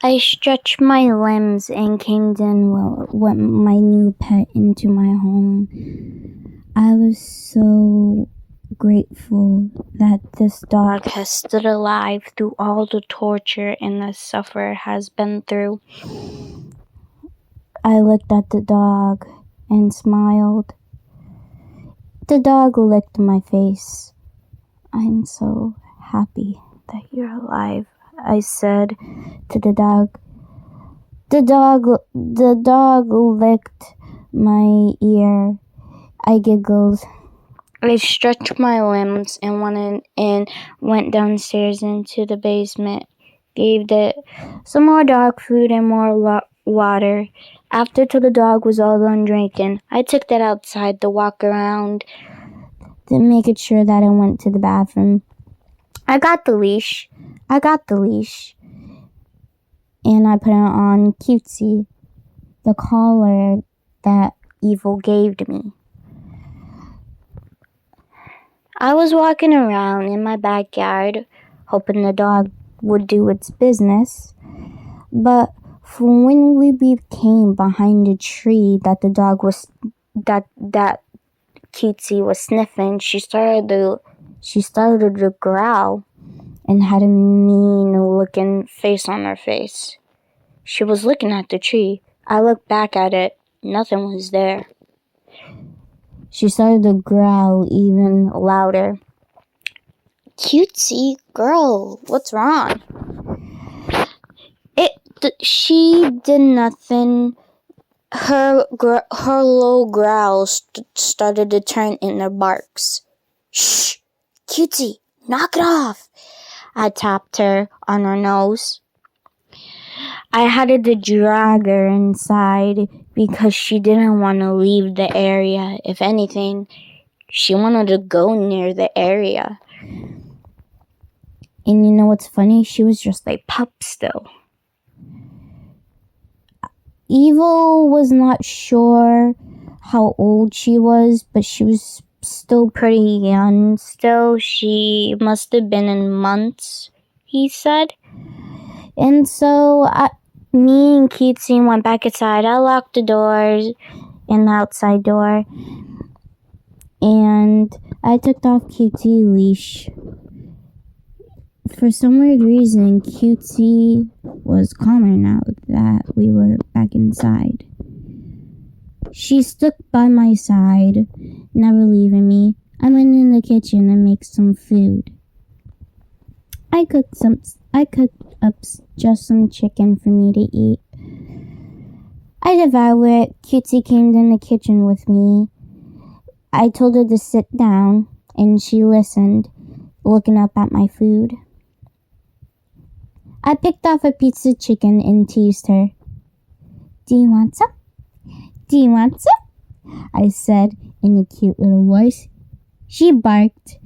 I stretched my limbs and came in with my new pet into my home. I was so grateful that this dog has stood alive through all the torture and the suffer has been through. I looked at the dog and smiled. The dog licked my face. I'm so happy that you're alive, I said to the dog. The dog licked my ear. I giggled. I stretched my limbs and went downstairs into the basement. Gave it some more dog food and more water. After till the dog was all done drinking, I took that outside to walk around to make it sure that it went to the bathroom. I got the leash. And I put it on Cutesy, the collar that Evil gave to me. I was walking around in my backyard, hoping the dog would do its business. But when we came behind the tree that the dog was, that Cutesy was sniffing, she started to growl and had a mean-looking face on her face. She was looking at the tree. I looked back at it. Nothing was there. She started to growl even louder. Cutesy, girl, what's wrong? She did nothing. Her low growls started to turn into barks. Shh, Cutesy, knock it off. I tapped her on her nose. I had to drag her inside because she didn't want to leave the area. If anything, she wanted to go near the area. And you know what's funny? She was just a pup still. Evil was not sure how old she was, but she was still pretty young. Still, she must have been in months, he said. And so me and Cutesy went back inside. I locked the doors and the outside door. And I took off Cutesy's leash. For some weird reason, Cutesy was calmer now that we were back inside. She stuck by my side, never leaving me. I went in the kitchen and made some food. I cooked up just some chicken for me to eat. I devoured it. Cutesy came in the kitchen with me. I told her to sit down, and she listened, looking up at my food. I picked off a piece of chicken and teased her. Do you want some? I said in a cute little voice. She barked.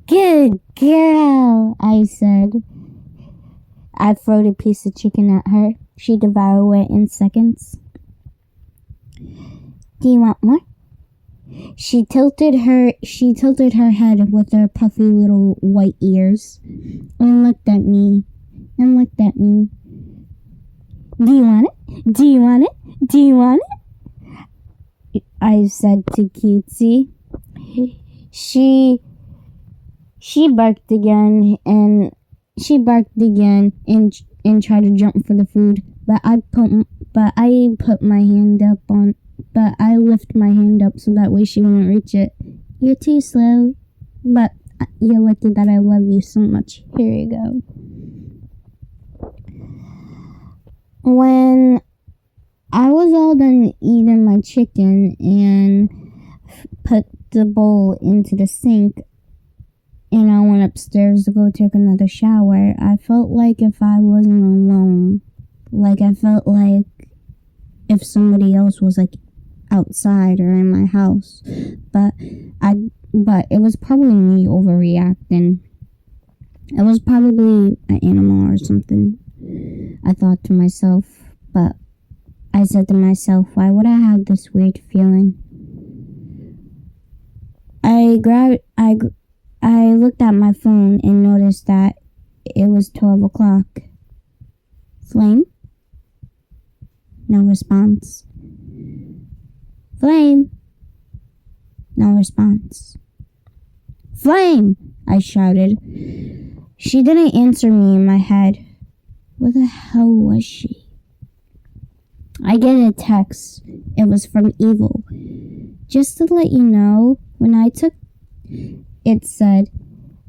Good girl, I said. I threw a piece of chicken at her. She devoured it in seconds. Do you want more? She tilted her head with her puffy little white ears and looked at me. Do you want it? I said to Cutesy. She barked again and tried to jump for the food, but I lift my hand up so that way she wouldn't reach it. You're too slow, but you're lucky that I love you so much. Here you go. When I was all done eating my chicken and put the bowl into the sink, and I went upstairs to go take another shower, I felt like if I wasn't alone. Like I felt like if somebody else was like outside or in my house. But it was probably me overreacting. It was probably an animal or something, I thought to myself. But I said to myself, why would I have this weird feeling? I looked at my phone and noticed that it was 12 o'clock. Flame? No response. Flame? No response. Flame! I shouted. She didn't answer me in my head. Where the hell was she? I get a text. It was from Evil. Just to let you know, when I took it said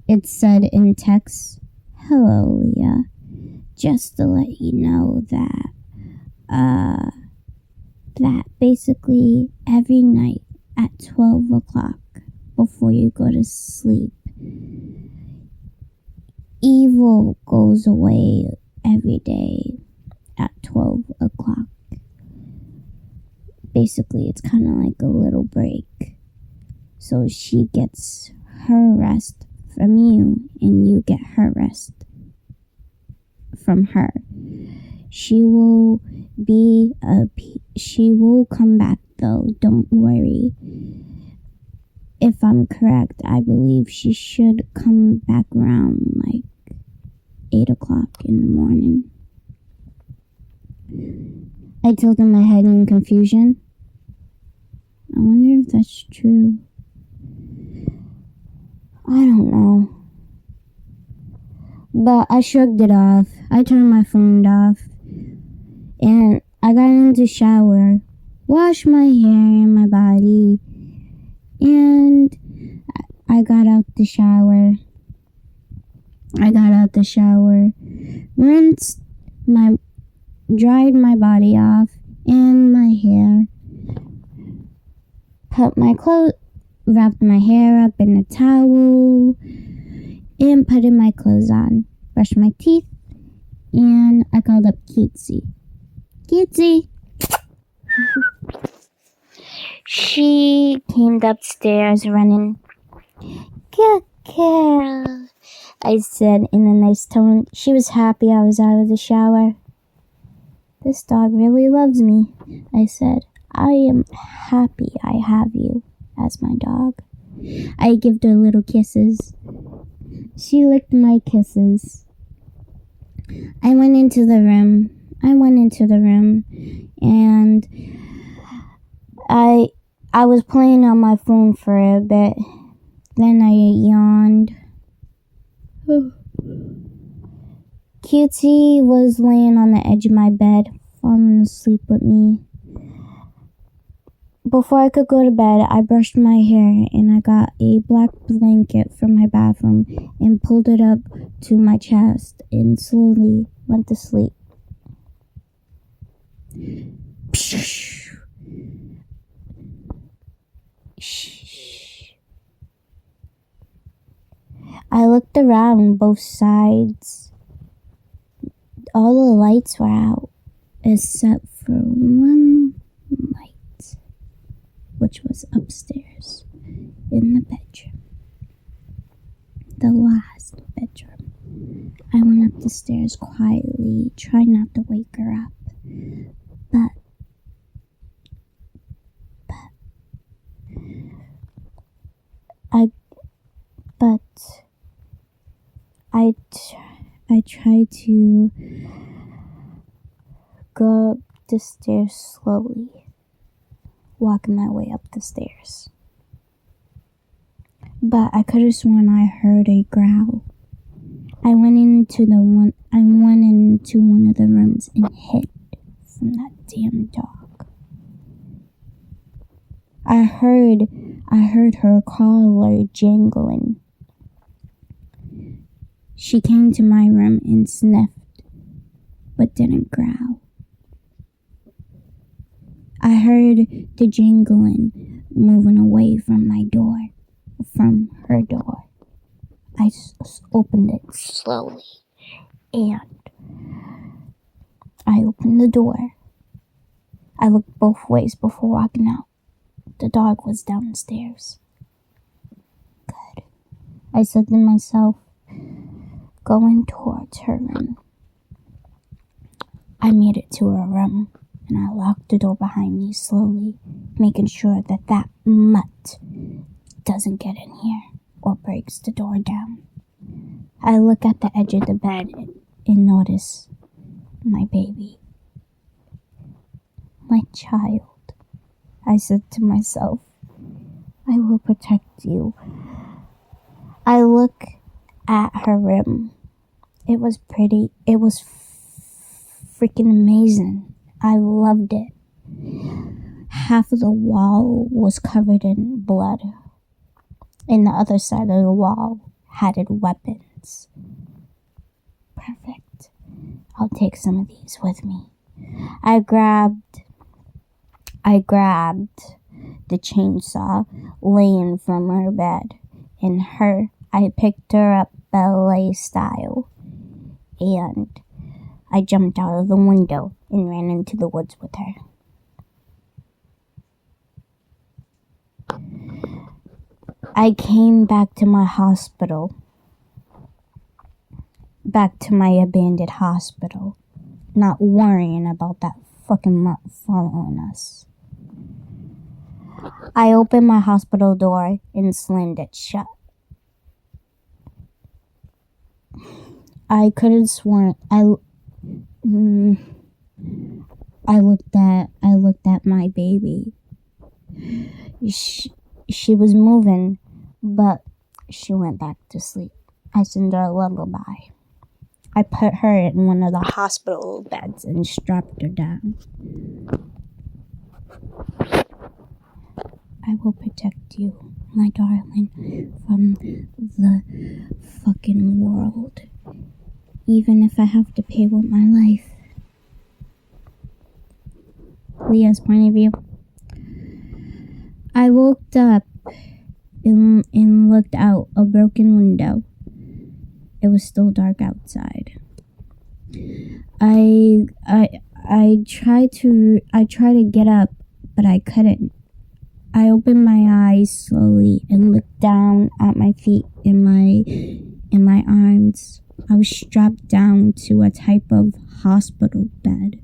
in text, hello, Leah. Just to let you know that basically every night at 12 o'clock before you go to sleep, Evil goes away every day at 12 o'clock. Basically, it's kind of like a little break. So she gets her rest from you, and you get her rest from her. She will come back though, don't worry. If I'm correct, I believe she should come back around like 8 o'clock in the morning. I tilted my head in confusion. I wonder if that's true. I don't know. But I shrugged it off. I turned my phone off. And I got into the shower, washed my hair and my body. And I got out the shower. Dried my body off and my hair. Wrapped my hair up in a towel and put in my clothes on. Brushed my teeth, and I called up Cutesy. Cutesy! She came upstairs running. Good girl, I said in a nice tone. She was happy I was out of the shower. This dog really loves me, I said. I am happy I have you as my dog. I gave her little kisses. She licked my kisses. I went into the room and I was playing on my phone for a bit. Then I yawned. Cutie was laying on the edge of my bed, falling asleep with me. Before I could go to bed, I brushed my hair and I got a black blanket from my bathroom and pulled it up to my chest and slowly went to sleep. I looked around both sides. All the lights were out except for one light, which was upstairs in the bedroom. The last bedroom. I went up the stairs quietly, trying not to wake her up. I tried to go up the stairs slowly, walking my way up the stairs. But I could have sworn I heard a growl. I went into one of the rooms and hid from that damn dog. I heard her collar jingling. She came to my room and sniffed, but didn't growl. I heard the jingling moving away from her door. I opened it slowly, and I opened the door. I looked both ways before walking out. The dog was downstairs. Good, I said to myself, going towards her room. I made it to her room, and I locked the door behind me slowly, making sure that mutt doesn't get in here or breaks the door down. I look at the edge of the bed and notice My baby. My child. I said to myself, I will protect you. I look at her room. It was pretty. It was freaking amazing. I loved it. Half of the wall was covered in blood. And the other side of the wall had weapons. Perfect. I'll take some of these with me. I grabbed the chainsaw laying from her bed, and I picked her up ballet style, and I jumped out of the window and ran into the woods with her. I came back to my hospital, back to my abandoned hospital, not worrying about that fucking mutt following us. I opened my hospital door and slammed it shut. I could have sworn I looked at my baby. She was moving, but she went back to sleep. I sent her a lullaby. I put her in one of the hospital beds and strapped her down. I will protect you, my darling, from the fucking world. Even if I have to pay with my life. Leah's point of view. I woke up and looked out a broken window. It was still dark outside. I tried to get up, but I couldn't. I opened my eyes slowly and looked down at my feet and my arms. I was strapped down to a type of hospital bed.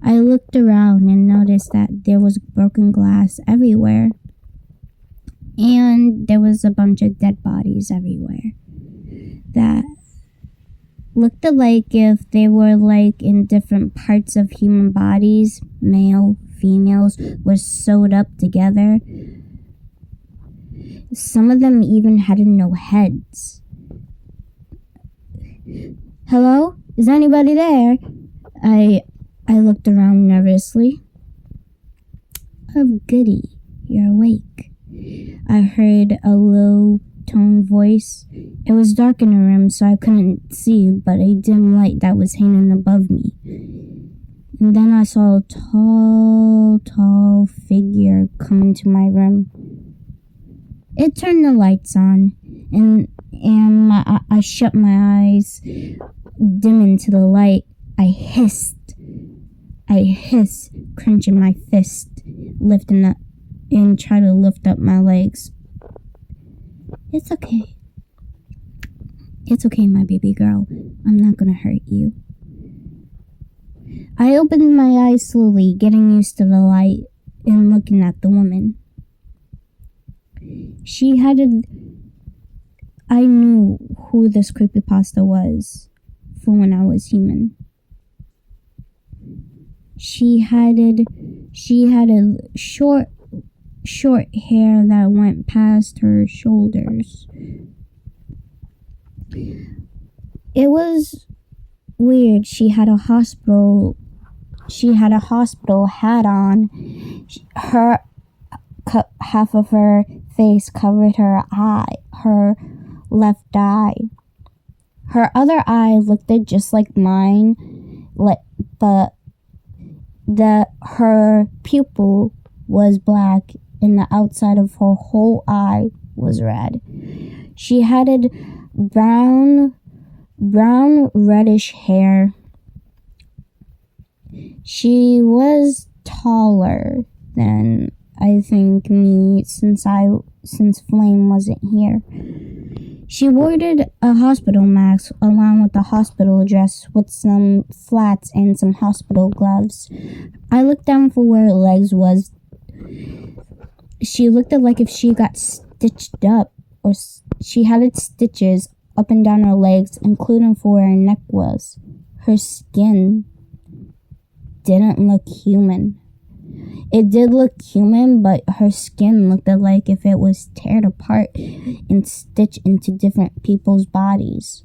I looked around and noticed that there was broken glass everywhere. And there was a bunch of dead bodies everywhere. That looked like if they were like in different parts of human bodies, male, females, were sewed up together. Some of them even had no heads. Hello? Is anybody there? I looked around nervously. Oh, goody. You're awake. I heard a low-toned voice. It was dark in the room, so I couldn't see, but a dim light that was hanging above me. And then I saw a tall figure come into my room. It turned the lights on, and I shut my eyes, dim into the light. I hissed, clenching my fist, lifting up, and try to lift up my legs. It's okay. It's okay, my baby girl. I'm not gonna hurt you. I opened my eyes slowly, getting used to the light and looking at the woman. I knew who this creepypasta was from when I was human. She had a short hair that went past her shoulders. It was weird. She had a hospital hat on. Half of her face covered her left eye. Her other eye looked just like mine, but her pupil was black and the outside of her whole eye was red. She had brown reddish hair. She was taller than I think me since Flame wasn't here. She wore a hospital mask along with the hospital dress with some flats and some hospital gloves. I looked down for where her legs was. She looked like if she got stitched up, or she had stitches up and down her legs, including for where her neck was. her skin didn't look human. It did look human, but her skin looked like if it was teared apart and stitched into different people's bodies.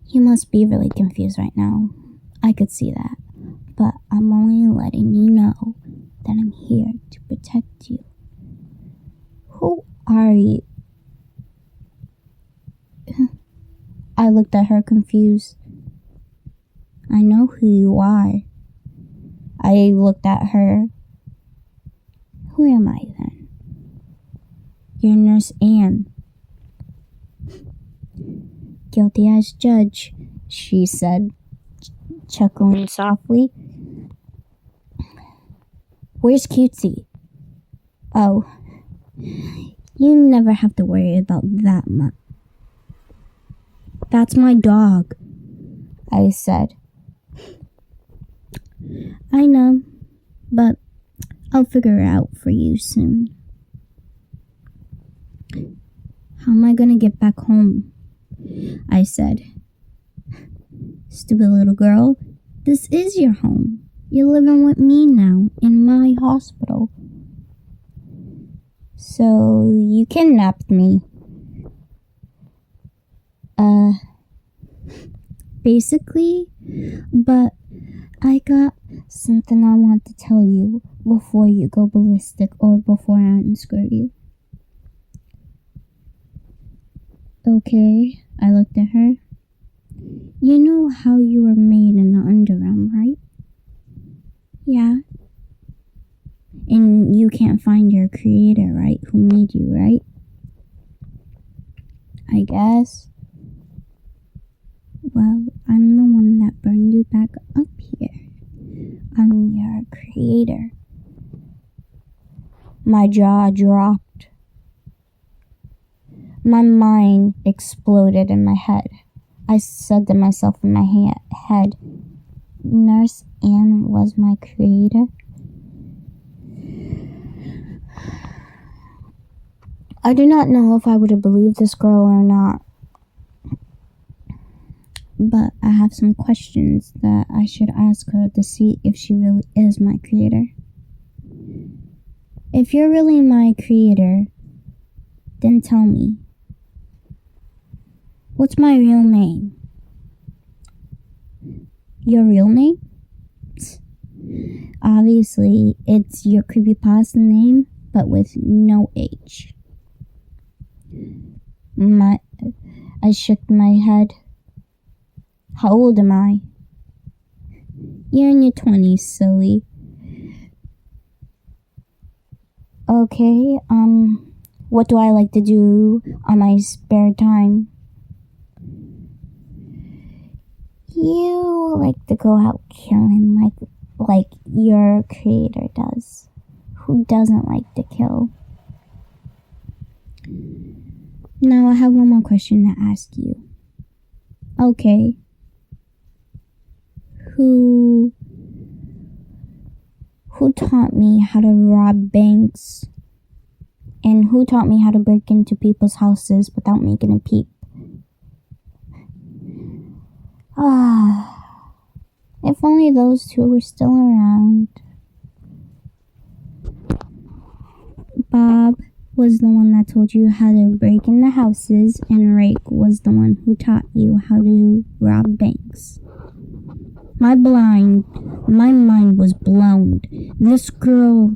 You must be really confused right now. I could see that. But I'm only letting you know that I'm here to protect you. Who are you? I looked at her confused. I know who you are. I looked at her. Who am I then? You're Nurse Anne. Guilty as judge, she said, chuckling softly. Where's Cutesy? Oh, you never have to worry about that much. That's my dog, I said. I know, but I'll figure it out for you soon. How am I gonna get back home? I said. Stupid little girl, this is your home. You're living with me now in my hospital. So you kidnapped me. Basically, but I got something I want to tell you before you go ballistic or before I unscrew you. Okay, I looked at her. You know how you were made in the underground, right? Yeah. And you can't find your creator, right? Who made you, right? I guess. Well, I'm the one that burned you back up here. I'm your creator. My jaw dropped. My mind exploded in my head. I said to myself in my head, Nurse Anne was my creator. I do not know if I would have believed this girl or not. But I have some questions that I should ask her to see if she really is my creator. If you're really my creator, then tell me. What's my real name? Your real name? Obviously, it's your creepypasta name, but with no H. I shook my head. How old am I? You're in your 20s, silly. Okay, what do I like to do on my spare time? You like to go out killing like your creator does. Who doesn't like to kill? Now I have one more question to ask you. Okay. Who taught me how to rob banks? And who taught me how to break into people's houses without making a peep? If only those two were still around. Bob was the one that told you how to break into houses, and Rake was the one who taught you how to rob banks. My mind was blown. This girl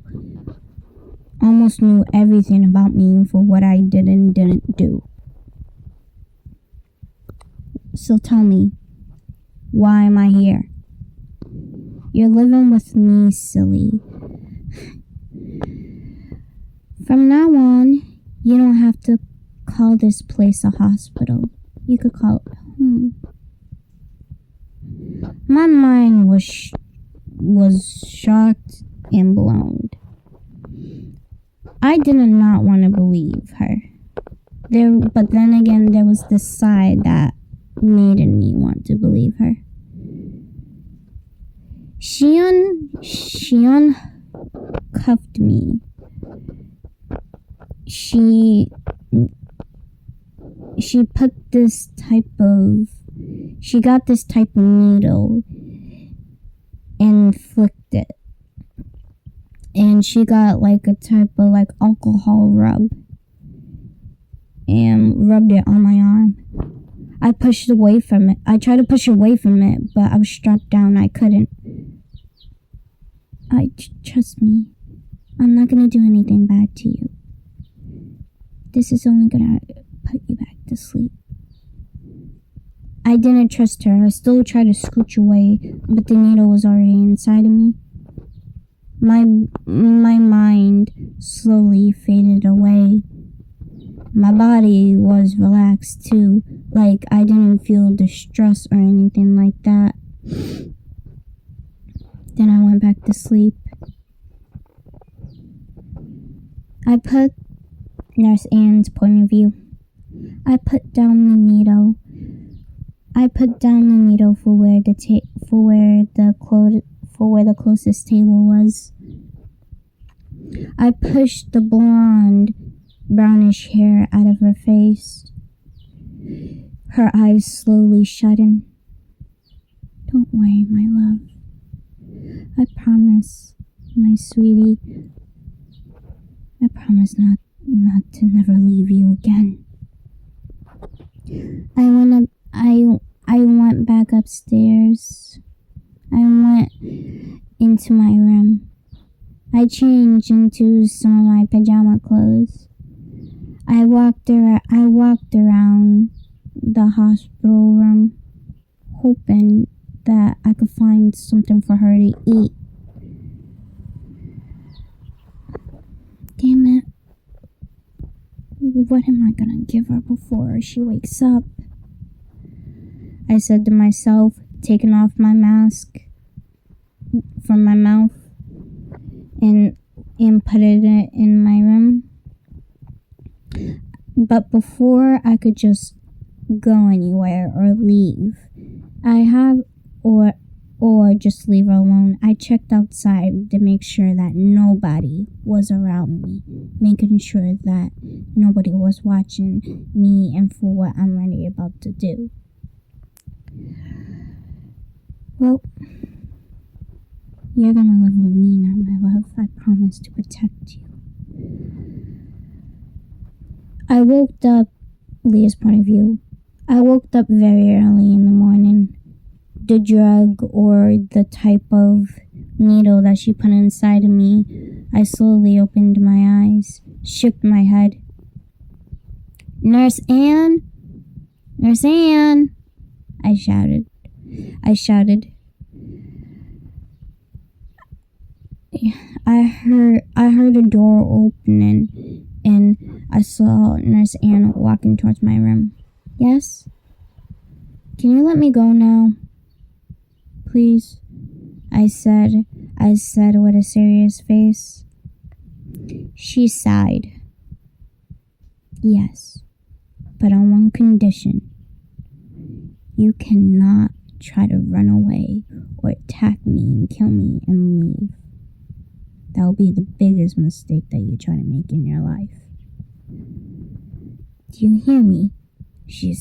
almost knew everything about me for what I did and didn't do. So tell me, why am I here? You're living with me, silly. From now on, you don't have to call this place a hospital. You could call it home. My mind was shocked and blown. I did not want to believe her. But then again, there was this side that made me want to believe her. She uncuffed me. She put this type of She got this type of needle and flicked it. And she got like a type of like alcohol rub and rubbed it on my arm. I pushed away from it. I tried to push away from it, but I was strapped down. I couldn't. Trust me. I'm not gonna do anything bad to you. This is only gonna put you back to sleep. I didn't trust her. I still tried to scooch away, but the needle was already inside of me. My mind slowly faded away. My body was relaxed too, like I didn't feel distress or anything like that. Then I went back to sleep. I put Nurse Anne's point of view. I put down the needle. For where the closest table was. I pushed the blonde, brownish hair out of her face. Her eyes slowly shutting. Don't worry, my love. I promise, my sweetie. I promise not to never leave you again. I went back upstairs. I went into my room. I changed into some of my pajama clothes. I walked around the hospital room, hoping that I could find something for her to eat. Damn it. What am I gonna give her before she wakes up? I said to myself, taking off my mask from my mouth and put it in my room. But before I could just go anywhere or leave, or just leave her alone, I checked outside to make sure that nobody was around me, making sure that nobody was watching me and for what I'm really about to do. Well, you're gonna live with me now, my love. I promise to protect you. I woke up, Leah's point of view. I woke up very early in the morning. The drug or the type of needle that she put inside of me, I slowly opened my eyes, shook my head. Nurse Anne! Nurse Anne! I shouted. I heard a door opening and I saw Nurse Anne walking towards my room. Yes? Can you let me go now? Please? I said with a serious face. She sighed. Yes, but on one condition. You cannot try to run away or attack me and kill me and leave. That will be the biggest mistake that you try to make in your life. Do you hear me? She